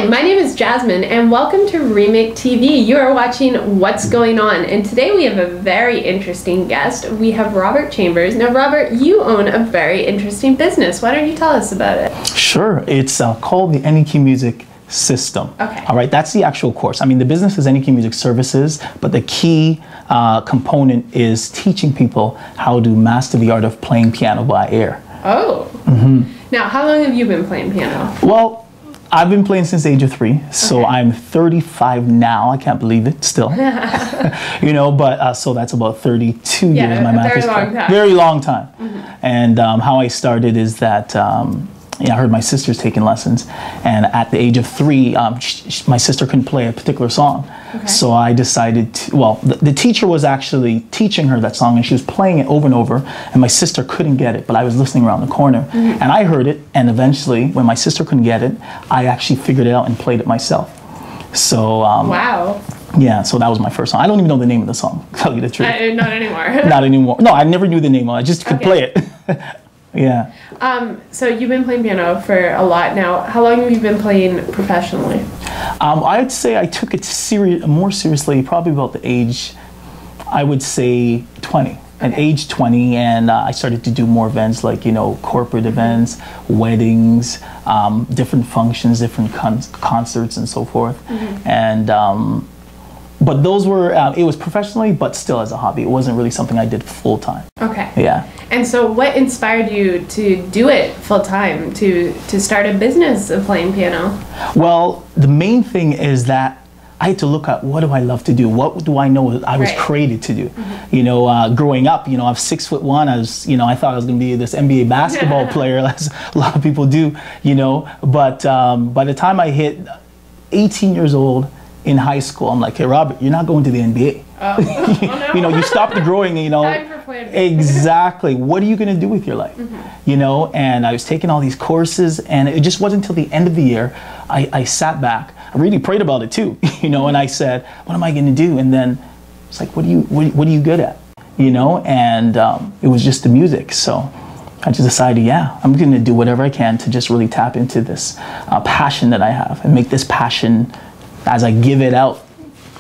Hi, my name is Jasmine and welcome to REMIC TV. You are watching What's Going On, and today we have a very interesting guest. We have Robert Chambers. Now Robert, you own a very interesting business. Why don't you tell us about it? Sure. It's called the REMIC Music System. Okay. All right, that's the actual course. I mean, the business is REMIC Music Services, but the key component is teaching people how to master the art of playing piano by ear. Oh. Mm-hmm. Now, how long have you been playing piano? Well, I've been playing since the age of 3, so okay. I'm 35 now. I can't believe it still. You know, but so that's about 32 years. My math is correct. Very long time. Mm-hmm. And how I started is that I heard my sister's taking lessons, and at the age of 3, my sister couldn't play a particular song. Okay. So I decided to, well, the teacher was actually teaching her that song, and she was playing it over and over, and my sister couldn't get it, but I was listening around the corner, mm-hmm. and I heard it, and eventually, when my sister couldn't get it, I actually figured it out and played it myself. So, wow. Yeah, so that was my first song. I don't even know the name of the song, to tell you the truth. Not anymore. Not anymore. No, I never knew the name of it. I just could play it. Yeah. So you've been playing piano for a lot now. How long have you been playing professionally? I'd say I took it more seriously probably about the age, I would say 20. At age 20, and I started to do more events like, you know, corporate events, weddings, different functions, different concerts and so forth. Mm-hmm. And but those were, it was professionally, but still as a hobby. It wasn't really something I did full time. Okay. Yeah. And so what inspired you to do it full time, to start a business of playing piano? Well, the main thing is that I had to look at what do I love to do? What do I know I was created to do? Mm-hmm. You know, growing up, you know, I'm 6'1". I thought I was going to be this NBA basketball player, as a lot of people do, you know. But by the time I hit 18 years old, in high school, I'm like, hey, Robert, you're not going to the NBA. No. You know, you stopped growing, you know. Exactly. What are you going to do with your life? Mm-hmm. You know, and I was taking all these courses, and it just wasn't until the end of the year, I sat back. I really prayed about it too, you know, and I said, what am I going to do? And then it's like, what are you good at? You know, and it was just the music. So I just decided, yeah, I'm going to do whatever I can to just really tap into this passion that I have and make this passion, as I give it out,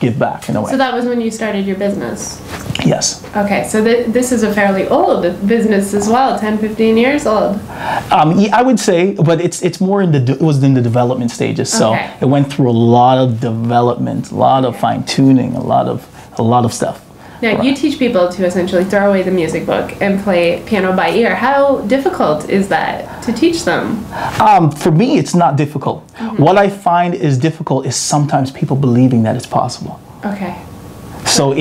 give back in a way. So that was when you started your business? Yes. Okay, so this is a fairly old business as well, 10, 15 years old. Yeah, I would say, but it's more it was in the development stages. So it went through a lot of development, a lot of fine tuning, a lot of stuff. Now, you teach people to essentially throw away the music book and play piano by ear. How difficult is that to teach them? For me, it's not difficult. Mm-hmm. What I find is difficult is sometimes people believing that it's possible. Okay. So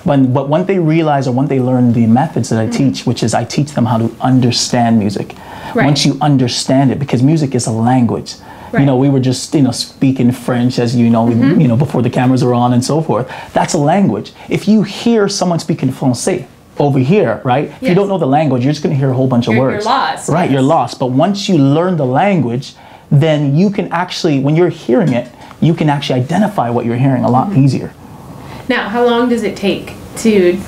but when they realize or when they learn the methods that I teach, which is I teach them how to understand music. Right. Once you understand it, because music is a language. Right. You know, we were just, you know, speaking French, as you know, mm-hmm. you know, before the cameras were on and so forth. That's a language. If you hear someone speaking Francais over here, right? Yes. If you don't know the language, you're just going to hear a whole bunch of words. You're lost. Right, yes. You're lost. But once you learn the language, then you can actually, when you're hearing it, you can actually identify what you're hearing a lot mm-hmm. easier. Now, how long does it take to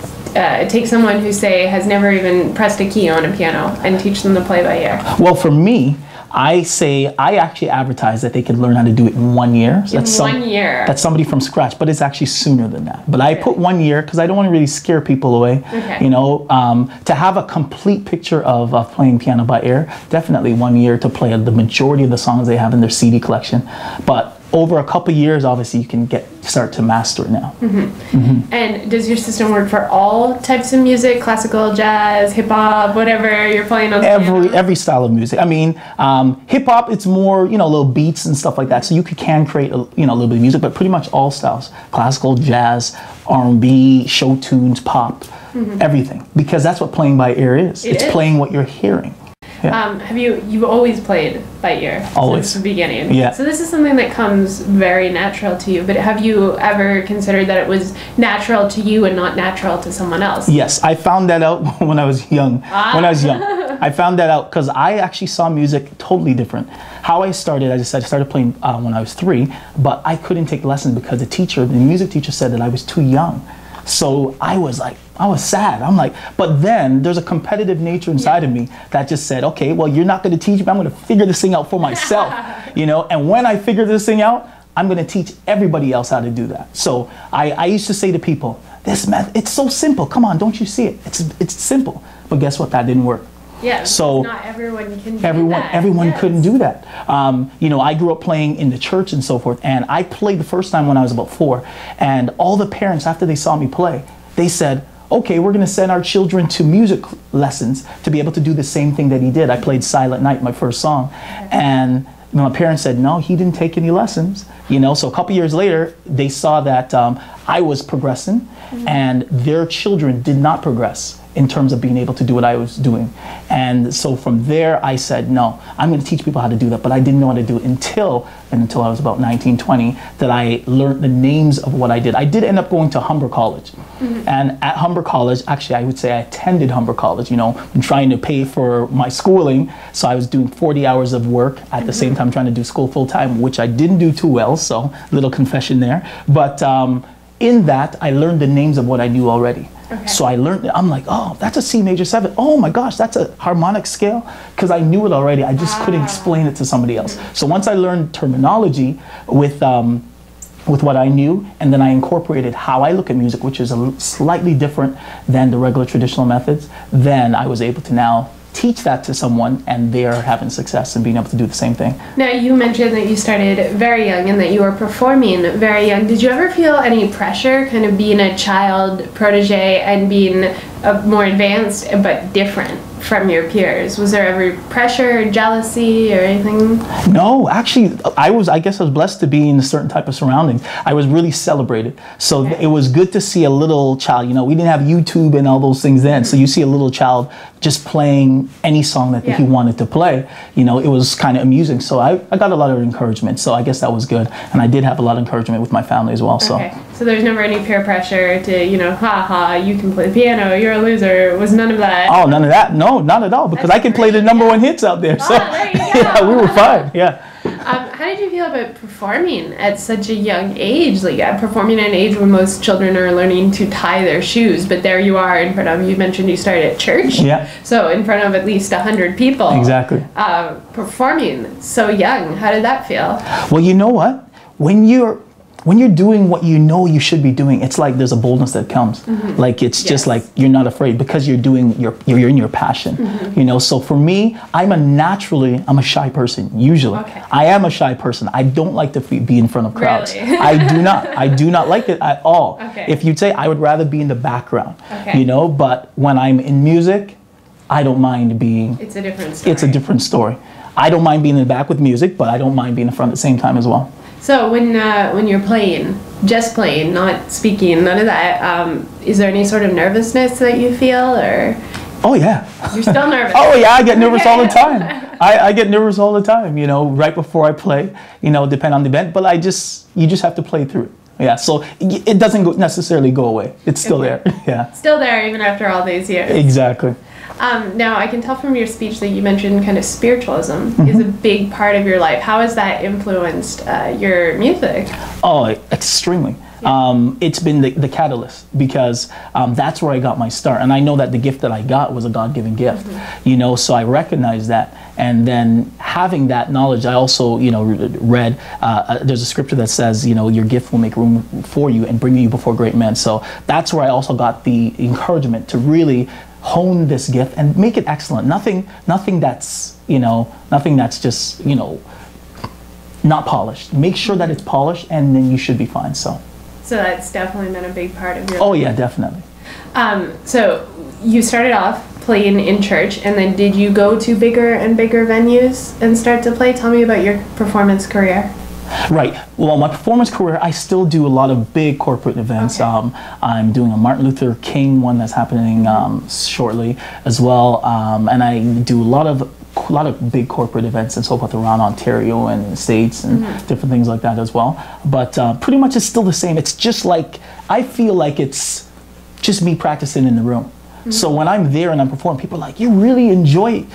take someone who, say, has never even pressed a key on a piano and teach them to play by ear? Well, for me, I actually advertise that they can learn how to do it in 1 year. So that's 1 year. That's somebody from scratch, but it's actually sooner than that. But I put 1 year because I don't want to really scare people away. Okay. You know, to have a complete picture of playing piano by ear, definitely 1 year to play the majority of the songs they have in their CD collection. But over a couple years, obviously, you can start to master it now. Mm-hmm. Mm-hmm. And does your system work for all types of music? Classical, jazz, hip hop, whatever you're playing on? Every style of music. I mean, hip hop, it's more, you know, little beats and stuff like that. So you can create a little bit of music, but pretty much all styles: classical, jazz, R&B, show tunes, pop, mm-hmm. everything. Because that's what playing by ear is. It's playing what you're hearing. Yeah. You've always played by ear? Always. Since the beginning? Yeah. So this is something that comes very natural to you, but have you ever considered that it was natural to you and not natural to someone else? Yes, I found that out when I was young. I found that out because I actually saw music totally different. How I started, I started playing when I was 3, but I couldn't take lessons because the music teacher said that I was too young. So I was sad. I'm like, but then there's a competitive nature inside of me that just said, okay, well, you're not going to teach me. I'm going to figure this thing out for myself, you know? And when I figure this thing out, I'm going to teach everybody else how to do that. So I used to say to people, this method, it's so simple. Come on, don't you see it? It's simple. But guess what? That didn't work. Yeah, so not everyone can do that. Everyone couldn't do that. You know, I grew up playing in the church and so forth, and I played the first time when I was about 4. And all the parents, after they saw me play, they said, okay, we're going to send our children to music lessons to be able to do the same thing that he did. I played Silent Night, my first song. And my parents said, no, he didn't take any lessons. You know, so a couple years later, they saw that I was progressing, and their children did not progress in terms of being able to do what I was doing. And so from there, I said, no, I'm going to teach people how to do that. But I didn't know how to do it until I was about 19, 20, that I learned the names of what I did. I did end up going to Humber College. And at Humber College, actually, I would say I attended Humber College, you know, and trying to pay for my schooling. So I was doing 40 hours of work at the same time trying to do school full time, which I didn't do too well. So little confession there. But in that, I learned the names of what I knew already. Okay. So I learned, I'm like, oh, that's a C major 7. Oh my gosh, that's a harmonic scale. Because I knew it already, I just couldn't explain it to somebody else. So once I learned terminology with what I knew, and then I incorporated how I look at music, which is slightly different than the regular traditional methods, then I was able to now teach that to someone, and they're having success and being able to do the same thing. Now, you mentioned that you started very young and that you were performing very young. Did you ever feel any pressure, kind of being a child protege and being more advanced but different from your peers? Was there ever pressure, jealousy, or anything? No, actually, I guess I was blessed to be in a certain type of surroundings. I was really celebrated. So it was good to see a little child. You know, we didn't have YouTube and all those things then. So you see a little child just playing any song that he wanted to play. You know, it was kind of amusing. So I got a lot of encouragement. So I guess that was good. And I did have a lot of encouragement with my family as well. Okay. So there's never any peer pressure to, you know, ha, you can play the piano, you're a loser. Was none of that? Oh, none of that. No, not at all. Because I can play the #1 hits out there. So there you go. Yeah, we were fine. Yeah. How did you feel about performing at such a young age? Like performing at an age when most children are learning to tie their shoes, but there you are in front of, you mentioned you started at church. Yeah. So in front of at least 100 people. Exactly. Performing so young, how did that feel? Well, you know what? When you're doing what you know you should be doing, it's like there's a boldness that comes. Like it's just like you're not afraid because you're doing you're in your passion. You know, so for me, I'm a shy person usually. Okay. I am a shy person. I don't like to be in front of crowds. Really? I do not like it at all. Okay. If you'd say I would rather be in the background. Okay. You know, but when I'm in music, I don't mind being. It's a different story. It's a different story. I don't mind being in the back with music, but I don't mind being in front at the same time as well. So when you're playing, just playing, not speaking, none of that, is there any sort of nervousness that you feel, or? Oh yeah. You're still nervous? Oh yeah, I get nervous all the time. I get nervous all the time, you know, right before I play, you know, depending on the event, but you just have to play through it. Yeah, so it doesn't necessarily go away. It's still there, yeah. Still there even after all these years. Exactly. Now, I can tell from your speech that you mentioned kind of spiritualism is a big part of your life. How has that influenced your music? Oh, extremely. It's been the catalyst because that's where I got my start. And I know that the gift that I got was a God-given gift, you know, so I recognize that. And then having that knowledge, I also, you know, read, there's a scripture that says, you know, your gift will make room for you and bring you before great men. So that's where I also got the encouragement to really hone this gift and make it excellent. Nothing that's, you know, nothing that's just, you know, not polished. Make sure that it's polished and then you should be fine. So that's definitely been a big part of your life. Oh yeah, definitely. So you started off playing in church, and then did you go to bigger and bigger venues and start to play? Tell me about your performance career. Right. Well, my performance career, I still do a lot of big corporate events. Okay. I'm doing a Martin Luther King one that's happening shortly as well, and I do a lot of big corporate events and so forth around Ontario and the States and different things like that as well. But pretty much it's still the same. It's just like, I feel like it's just me practicing in the room. So when I'm there and I'm performing, people are like, you really enjoy it.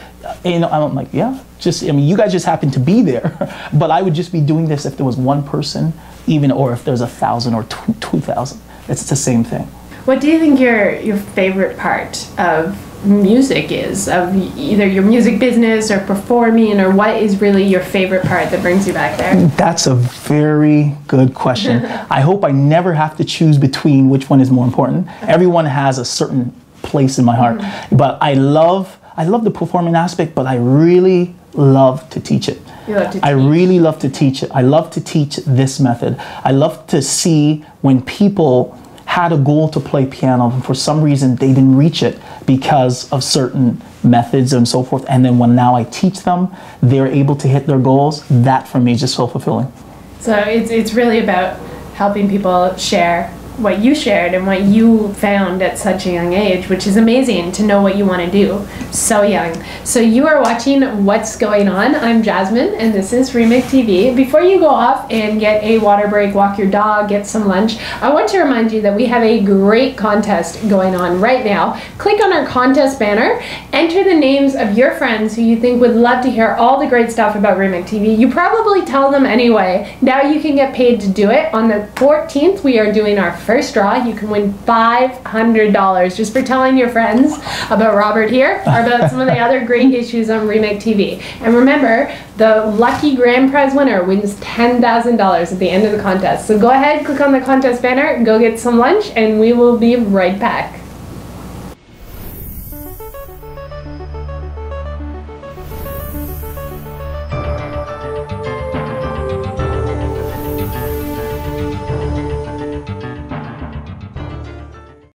And, you know, I'm like, yeah, I mean, you guys just happen to be there. But I would just be doing this if there was one person, even, or if there's 1,000 or 2,000. It's the same thing. What do you think your favorite part of music is, of either your music business or performing, or what is really your favorite part that brings you back there? That's a very good question. I hope I never have to choose between which one is more important. Everyone has a certain place in my heart, but I love the performing aspect, but I really love to teach it. You love to teach. I really love to teach it. I love to teach this method. I love to see when people had a goal to play piano and for some reason they didn't reach it because of certain methods and so forth, and then when now I teach them, they're able to hit their goals. That for me is just so fulfilling. So it's really about helping people share what you shared and what you found at such a young age, which is amazing to know what you want to do so young. So you are watching What's Going On. I'm Jasmine and this is REMIC TV. Before you go off and get a water break, walk your dog, get some lunch, I want to remind you that we have a great contest going on right now. Click on our contest banner, enter the names of your friends who you think would love to hear all the great stuff about REMIC TV. You probably tell them anyway. Now you can get paid to do it. On the 14th, we are doing our first draw. You can win $500 just for telling your friends about Robert here or about some of the other great issues on REMIC TV. And remember, the lucky grand prize winner wins $10,000 at the end of the contest. So go ahead, click on the contest banner, go get some lunch, and we will be right back.